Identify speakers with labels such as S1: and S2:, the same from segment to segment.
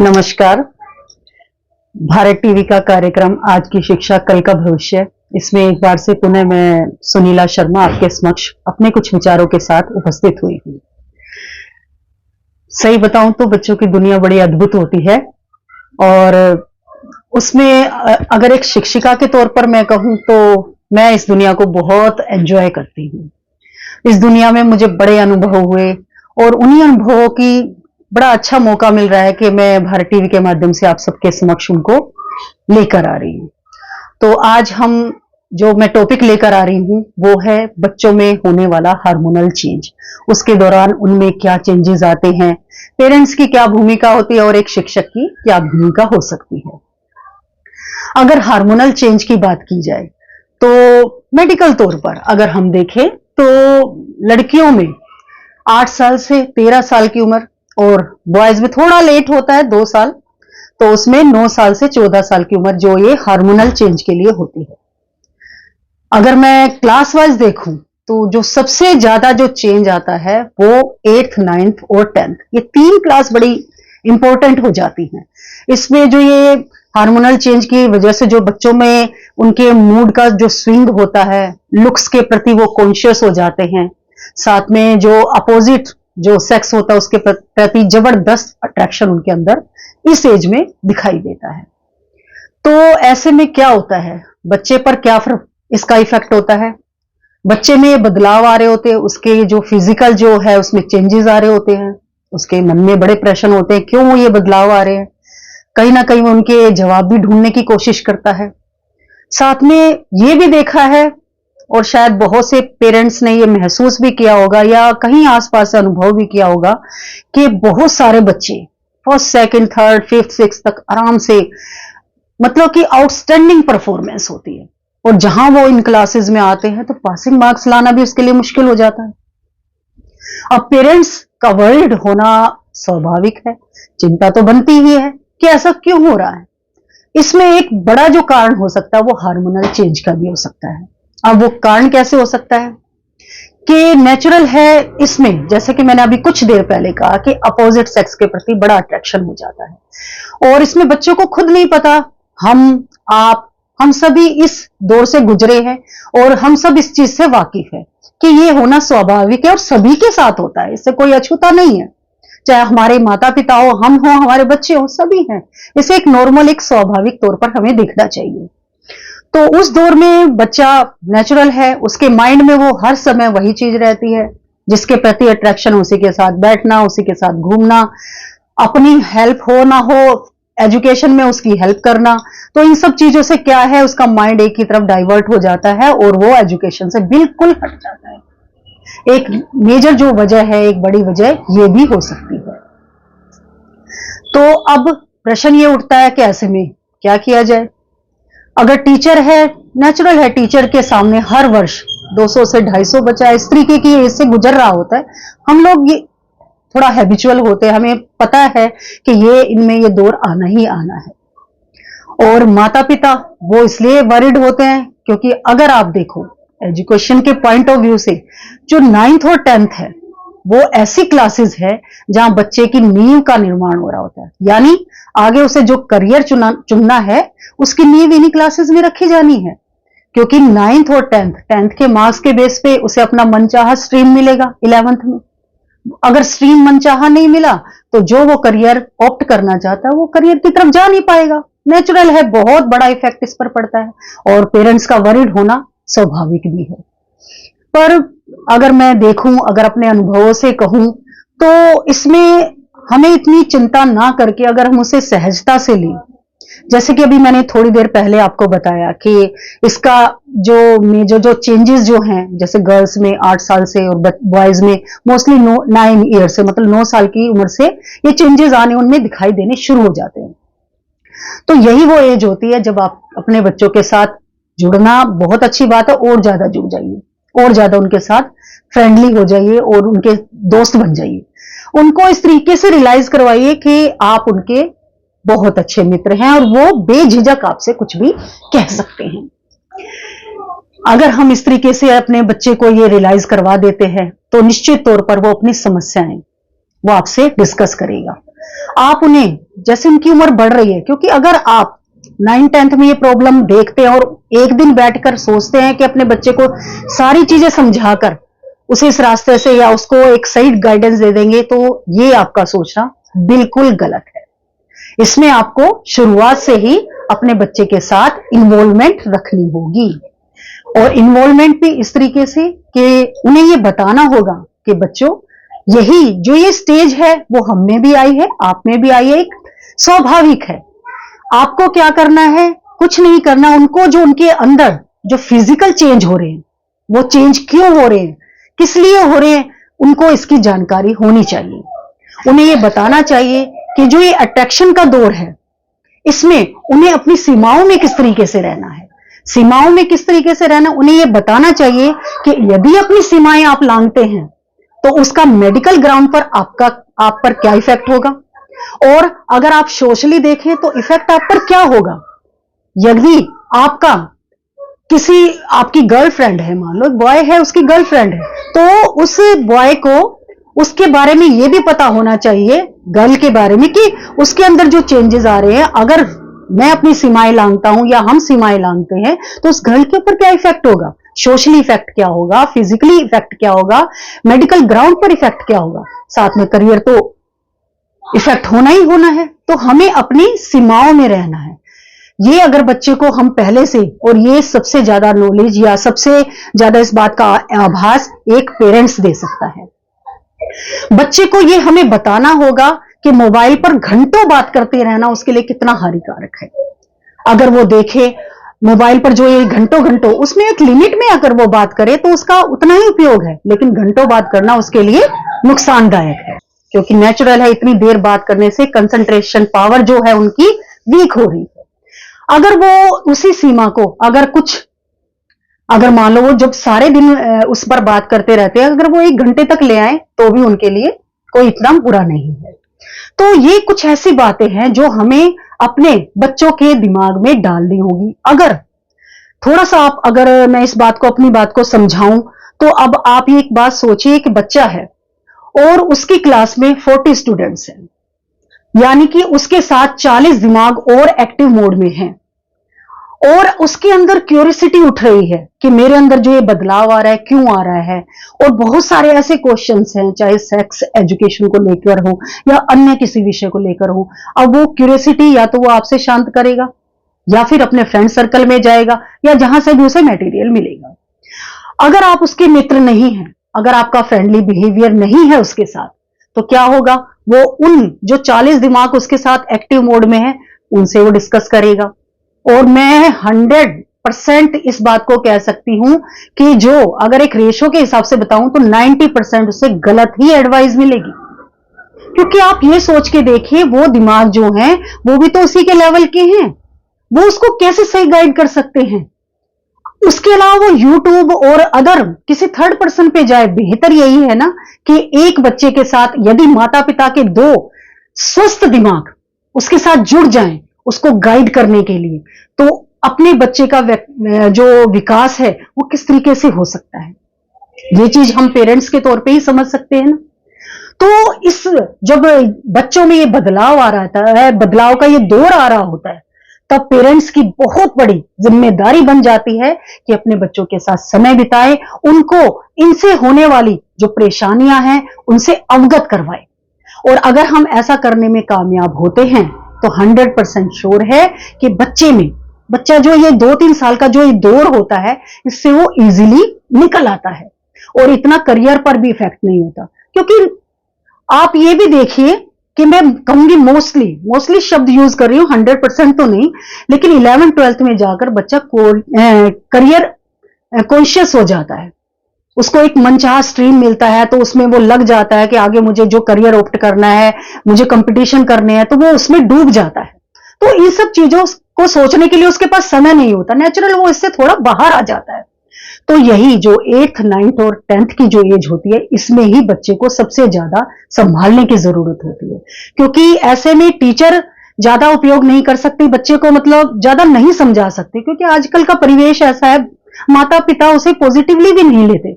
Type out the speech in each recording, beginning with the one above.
S1: नमस्कार। भारत टीवी का कार्यक्रम आज की शिक्षा कल का भविष्य, इसमें एक बार से पुनः मैं सुनीला शर्मा आपके समक्ष अपने कुछ विचारों के साथ उपस्थित हुई हूँ। सही बताऊं तो बच्चों की दुनिया बड़ी अद्भुत होती है और उसमें अगर एक शिक्षिका के तौर पर मैं कहूं तो मैं इस दुनिया को बहुत एंजॉय करती हूँ। इस दुनिया में मुझे बड़े अनुभव हुए और उन्हीं अनुभवों की बड़ा अच्छा मौका मिल रहा है कि मैं भारत टीवी के माध्यम से आप सबके समक्ष उनको लेकर आ रही हूँ। तो आज हम जो मैं टॉपिक लेकर आ रही हूँ वो है बच्चों में होने वाला हार्मोनल चेंज। उसके दौरान उनमें क्या चेंजेस आते हैं, पेरेंट्स की क्या भूमिका होती है और एक शिक्षक की क्या भूमिका हो सकती है। अगर हार्मोनल चेंज की बात की जाए तो मेडिकल तौर पर अगर हम देखें तो लड़कियों में 8 साल से 13 साल की उम्र और बॉयज में थोड़ा लेट होता है 2 साल, तो उसमें 9 साल से 14 साल की उम्र जो ये हार्मोनल चेंज के लिए होती है। अगर मैं क्लास वाइज देखूं तो जो सबसे ज्यादा जो चेंज आता है वो 8th, 9th और 10th, ये 3 क्लास बड़ी इंपॉर्टेंट हो जाती हैं। इसमें जो ये हार्मोनल चेंज की वजह से जो बच्चों में उनके मूड का जो स्विंग होता है, लुक्स के प्रति वो कॉन्शियस हो जाते हैं, साथ में जो अपोजिट जो सेक्स होता है उसके प्रति जबरदस्त अट्रैक्शन उनके अंदर इस एज में दिखाई देता है। तो ऐसे में क्या होता है, बच्चे पर क्या इसका इफेक्ट होता है, बच्चे में ये बदलाव आ रहे होते हैं, उसके जो फिजिकल जो है उसमें चेंजेस आ रहे होते हैं, उसके मन में बड़े प्रश्न होते हैं क्यों ये बदलाव आ रहे हैं। कहीं ना कहीं उनके जवाब भी ढूंढने की कोशिश करता है। साथ में ये भी देखा है और शायद बहुत से पेरेंट्स ने ये महसूस भी किया होगा या कहीं आसपास से अनुभव भी किया होगा कि बहुत सारे बच्चे first, second, third, fifth, six तक आराम से मतलब कि आउटस्टैंडिंग परफॉर्मेंस होती है और जहां वो इन क्लासेस में आते हैं तो पासिंग मार्क्स लाना भी उसके लिए मुश्किल हो जाता है। अब पेरेंट्स का वर्ल्ड होना स्वाभाविक है, चिंता तो बनती ही है कि ऐसा क्यों हो रहा है। इसमें एक बड़ा जो कारण हो सकता है वो हार्मोनल चेंज का भी हो सकता है। अब वो कारण कैसे हो सकता है कि नेचुरल है इसमें, जैसे कि मैंने अभी कुछ देर पहले कहा कि अपोजिट सेक्स के प्रति बड़ा अट्रैक्शन हो जाता है और इसमें बच्चों को खुद नहीं पता, हम सभी इस दौर से गुजरे हैं और हम सब इस चीज से वाकिफ है कि ये होना स्वाभाविक है और सभी के साथ होता है, इससे कोई अछूता नहीं है। चाहे हमारे माता पिता हो, हम हो, हमारे बच्चे हो, सभी हैं। इसे एक नॉर्मल, एक स्वाभाविक तौर पर हमें दिखना चाहिए। तो उस दौर में बच्चा नेचुरल है, उसके माइंड में वो हर समय वही चीज रहती है जिसके प्रति अट्रैक्शन, उसी के साथ बैठना, उसी के साथ घूमना, अपनी हेल्प हो ना हो एजुकेशन में उसकी हेल्प करना। तो इन सब चीजों से क्या है, उसका माइंड एक ही तरफ डाइवर्ट हो जाता है और वो एजुकेशन से बिल्कुल हट जाता है। एक मेजर जो वजह है, एक बड़ी वजह ये भी हो सकती है। तो अब प्रश्न ये उठता है कि ऐसे में क्या किया जाए। अगर टीचर है, नेचुरल है टीचर के सामने हर वर्ष 200 से 250 बच्चा इस तरीके की इससे गुजर रहा होता है। हम लोग ये थोड़ा हैबिचुअल होते हैं, हमें पता है कि ये इनमें ये दौर आना ही आना है। और माता पिता वो इसलिए वरिड होते हैं क्योंकि अगर आप देखो एजुकेशन के पॉइंट ऑफ व्यू से जो 9th और 10th है वो ऐसी क्लासेस है जहां बच्चे की नींव का निर्माण हो रहा होता है, यानी आगे उसे जो करियर चुनना है उसकी नींव इन्हीं क्लासेस में रखी जानी है। क्योंकि 9th और 10th के मार्क्स के बेस पे उसे अपना मनचाहा स्ट्रीम मिलेगा 11th में। अगर स्ट्रीम मनचाहा नहीं मिला तो जो वो करियर ऑप्ट करना चाहता है वो करियर की तरफ जा नहीं पाएगा। नेचुरल है, बहुत बड़ा इफेक्ट इस पर पड़ता है और पेरेंट्स का वरिड होना स्वाभाविक भी है। पर अगर मैं देखूं, अगर अपने अनुभवों से कहूं तो इसमें हमें इतनी चिंता ना करके अगर हम उसे सहजता से लें, जैसे कि अभी मैंने थोड़ी देर पहले आपको बताया कि इसका जो चेंजेस जो हैं, जैसे गर्ल्स में 8 साल से और बॉयज में मोस्टली 9 ईयर से, मतलब 9 साल की उम्र से ये चेंजेस आने उनमें दिखाई देने शुरू हो जाते हैं। तो यही वो एज होती है जब आप अपने बच्चों के साथ जुड़ना बहुत अच्छी बात है, और ज्यादा जुड़ जाइए और ज्यादा उनके साथ फ्रेंडली हो जाइए और उनके दोस्त बन जाइए। उनको इस तरीके से रियलाइज करवाइए कि आप उनके बहुत अच्छे मित्र हैं और वो बेझिझक आपसे कुछ भी कह सकते हैं। अगर हम इस तरीके से अपने बच्चे को ये रियलाइज करवा देते हैं तो निश्चित तौर पर वो अपनी समस्याएं वो आपसे डिस्कस करेगा। आप उन्हें, जैसे उनकी उम्र बढ़ रही है, क्योंकि अगर आप 9th-10th में ये प्रॉब्लम देखते हैं और एक दिन बैठकर सोचते हैं कि अपने बच्चे को सारी चीजें समझाकर उसे इस रास्ते से या उसको एक सही गाइडेंस दे देंगे, तो ये आपका सोचना बिल्कुल गलत है। इसमें आपको शुरुआत से ही अपने बच्चे के साथ इन्वॉल्वमेंट रखनी होगी, और इन्वॉल्वमेंट भी इस तरीके से कि उन्हें ये बताना होगा कि बच्चों, यही जो ये स्टेज है वो हम में भी आई है, आप में भी आई है, एक स्वाभाविक है। आपको क्या करना है? कुछ नहीं करना। उनको जो उनके अंदर जो फिजिकल चेंज हो रहे हैं, वो चेंज क्यों हो रहे हैं, किस लिए हो रहे हैं, उनको इसकी जानकारी होनी चाहिए। उन्हें ये बताना चाहिए कि जो ये अट्रैक्शन का दौर है, इसमें उन्हें अपनी सीमाओं में किस तरीके से रहना है। सीमाओं में किस तरीके से रहना, उन्हें यह बताना चाहिए कि यदि अपनी सीमाएं आप लांघते हैं तो उसका मेडिकल ग्राउंड पर आप पर क्या इफेक्ट होगा, और अगर आप सोशली देखें तो इफेक्ट आप पर क्या होगा। यदि आपकी गर्लफ्रेंड है, मान लो बॉय है, उसकी गर्लफ्रेंड है, तो उस बॉय को उसके बारे में यह भी पता होना चाहिए, गर्ल के बारे में, कि उसके अंदर जो चेंजेस आ रहे हैं, अगर मैं अपनी सीमाएं लांघता हूं या हम सीमाएं लांघते हैं तो उस गर्ल के ऊपर क्या इफेक्ट होगा, सोशली इफेक्ट क्या होगा, फिजिकली इफेक्ट क्या होगा, मेडिकल ग्राउंड पर इफेक्ट क्या होगा, साथ में करियर तो इफेक्ट होना ही होना है। तो हमें अपनी सीमाओं में रहना है। ये अगर बच्चे को हम पहले से, और ये सबसे ज्यादा नॉलेज या सबसे ज्यादा इस बात का आभास एक पेरेंट्स दे सकता है। बच्चे को ये हमें बताना होगा कि मोबाइल पर घंटों बात करते रहना उसके लिए कितना हानिकारक है। अगर वो देखे मोबाइल पर जो ये घंटों घंटों, उसमें एक लिमिट में अगर वो बात करे तो उसका उतना ही उपयोग है, लेकिन घंटों बात करना उसके लिए नुकसानदायक है, क्योंकि नेचुरल है इतनी देर बात करने से कंसंट्रेशन पावर जो है उनकी वीक हो रही है। अगर वो उसी सीमा को अगर मान लो वो जब सारे दिन उस पर बात करते रहते हैं, अगर वो 1 घंटे तक ले आए तो भी उनके लिए कोई इतना बुरा नहीं है। तो ये कुछ ऐसी बातें हैं जो हमें अपने बच्चों के दिमाग में डालनी होगी। अगर थोड़ा सा अगर मैं इस बात को, अपनी बात को समझाऊं, तो अब आप ये एक बात सोचिए कि बच्चा है और उसकी क्लास में 40 स्टूडेंट्स हैं, यानी कि उसके साथ 40 दिमाग और एक्टिव मोड में हैं, और उसके अंदर क्यूरियोसिटी उठ रही है कि मेरे अंदर जो ये बदलाव आ रहा है क्यों आ रहा है। और बहुत सारे ऐसे क्वेश्चंस हैं, चाहे सेक्स एजुकेशन को लेकर हो या अन्य किसी विषय को लेकर हो। अब वो क्यूरियोसिटी या तो वो आपसे शांत करेगा या फिर अपने फ्रेंड सर्कल में जाएगा या जहां से भी उसे मटेरियल मिलेगा। अगर आप उसके मित्र नहीं हैं, अगर आपका फ्रेंडली बिहेवियर नहीं है उसके साथ, तो क्या होगा, वो उन जो 40 दिमाग उसके साथ एक्टिव मोड में है उनसे वो डिस्कस करेगा। और मैं 100% इस बात को कह सकती हूं कि जो, अगर एक रेशो के हिसाब से बताऊं तो 90% उसे गलत ही एडवाइस मिलेगी। क्योंकि आप ये सोच के देखिए, वो दिमाग जो हैं वो भी तो उसी के लेवल के हैं, वो उसको कैसे सही गाइड कर सकते हैं। उसके अलावा वो यूट्यूब और अदर किसी थर्ड पर्सन पे जाए। बेहतर यही है ना कि एक बच्चे के साथ यदि माता पिता के 2 स्वस्थ दिमाग उसके साथ जुड़ जाएं उसको गाइड करने के लिए, तो अपने बच्चे का जो विकास है वो किस तरीके से हो सकता है, ये चीज हम पेरेंट्स के तौर पे ही समझ सकते हैं ना। तो जब बच्चों में ये बदलाव आ रहा है, बदलाव का ये दौर आ रहा होता है, तब पेरेंट्स की बहुत बड़ी जिम्मेदारी बन जाती है कि अपने बच्चों के साथ समय बिताए, उनको इनसे होने वाली जो परेशानियां हैं उनसे अवगत करवाए। और अगर हम ऐसा करने में कामयाब होते हैं तो 100% श्योर है कि बच्चा जो ये 2-3 साल का जो ये दौर होता है, इससे वो इजीली निकल आता है और इतना करियर पर भी इफेक्ट नहीं होता। क्योंकि आप ये भी देखिए कि मैं कहूंगी मोस्टली शब्द यूज कर रही हूं, 100% तो नहीं, लेकिन 11th-12th में जाकर बच्चा करियर कॉन्शियस हो जाता है, उसको एक मनचाहा स्ट्रीम मिलता है तो उसमें वो लग जाता है कि आगे मुझे जो करियर ऑप्ट करना है, मुझे कंपटीशन करने हैं, तो वो उसमें डूब जाता है। तो इन सब चीजों को सोचने के लिए उसके पास समय नहीं होता, नेचुरल वो इससे थोड़ा बाहर आ जाता है। तो यही जो 8th, 9th और 10th की जो एज होती है, इसमें ही बच्चे को सबसे ज्यादा संभालने की जरूरत होती है, क्योंकि ऐसे में टीचर ज्यादा उपयोग नहीं कर सकती बच्चे को, मतलब ज्यादा नहीं समझा सकती, क्योंकि आजकल का परिवेश ऐसा है, माता पिता उसे पॉजिटिवली भी नहीं लेते।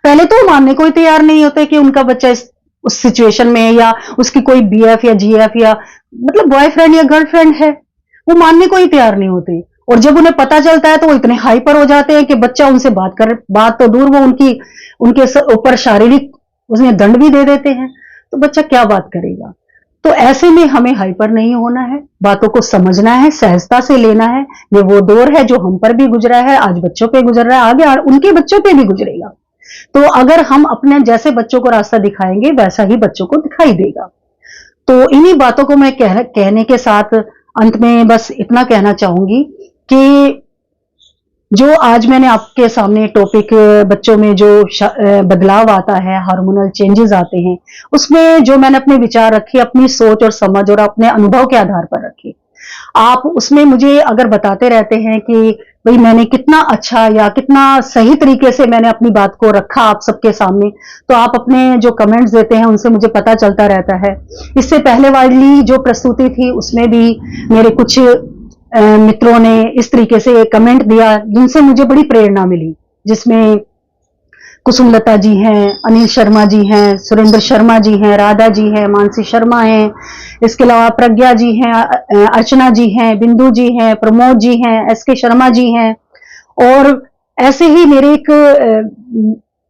S1: पहले तो मानने को ही तैयार नहीं होते कि उनका बच्चा इस उस सिचुएशन में, या उसकी कोई बीएफ या जीएफ या मतलब बॉयफ्रेंड या गर्लफ्रेंड है, वो मानने को ही तैयार नहीं होते। और जब उन्हें पता चलता है तो वो इतने हाइपर हो जाते हैं कि बच्चा उनसे बात तो दूर, वो उनके ऊपर शारीरिक उसमें दंड भी दे देते हैं। तो बच्चा क्या बात करेगा? तो ऐसे में हमें हाइपर नहीं होना है, बातों को समझना है, सहजता से लेना है। ये वो दौर है जो हम पर भी गुजरा है, आज बच्चों पे गुजर रहा है, आगे उनके बच्चों पे भी गुजरेगा। तो अगर हम अपने जैसे बच्चों को रास्ता दिखाएंगे, वैसा ही बच्चों को दिखाई देगा। तो इन्हीं बातों को मैं कहने के साथ अंत में बस इतना कहना चाहूंगी कि जो आज मैंने आपके सामने टॉपिक, बच्चों में जो बदलाव आता है, हार्मोनल चेंजेस आते हैं, उसमें जो मैंने अपने विचार रखे, अपनी सोच और समझ और अपने अनुभव के आधार पर रखे। आप उसमें मुझे अगर बताते रहते हैं कि भाई मैंने कितना अच्छा या कितना सही तरीके से मैंने अपनी बात को रखा आप सबके सामने, तो आप अपने जो कमेंट्स देते हैं उनसे मुझे पता चलता रहता है। इससे पहले वाली जो प्रस्तुति थी उसमें भी मेरे कुछ मित्रों ने इस तरीके से कमेंट दिया जिनसे मुझे बड़ी प्रेरणा मिली, जिसमें कुसुमलता जी हैं, अनिल शर्मा जी हैं, सुरेंद्र शर्मा जी हैं, राधा जी हैं, मानसी शर्मा हैं, इसके अलावा प्रज्ञा जी हैं, अर्चना जी हैं, बिंदु जी हैं, प्रमोद जी हैं, एसके शर्मा जी हैं। और ऐसे ही मेरे एक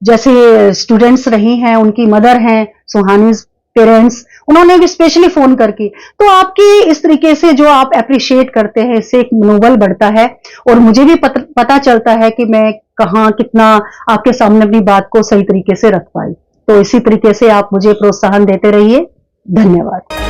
S1: जैसे स्टूडेंट्स रही हैं, उनकी मदर हैं, सुहानी पेरेंट्स, उन्होंने भी स्पेशली फोन करके, तो आपकी इस तरीके से जो आप अप्रिशिएट करते हैं, इससे एक मनोबल बढ़ता है और मुझे भी पता चलता है कि मैं कहाँ कितना आपके सामने अपनी बात को सही तरीके से रख पाई। तो इसी तरीके से आप मुझे प्रोत्साहन देते रहिए। धन्यवाद।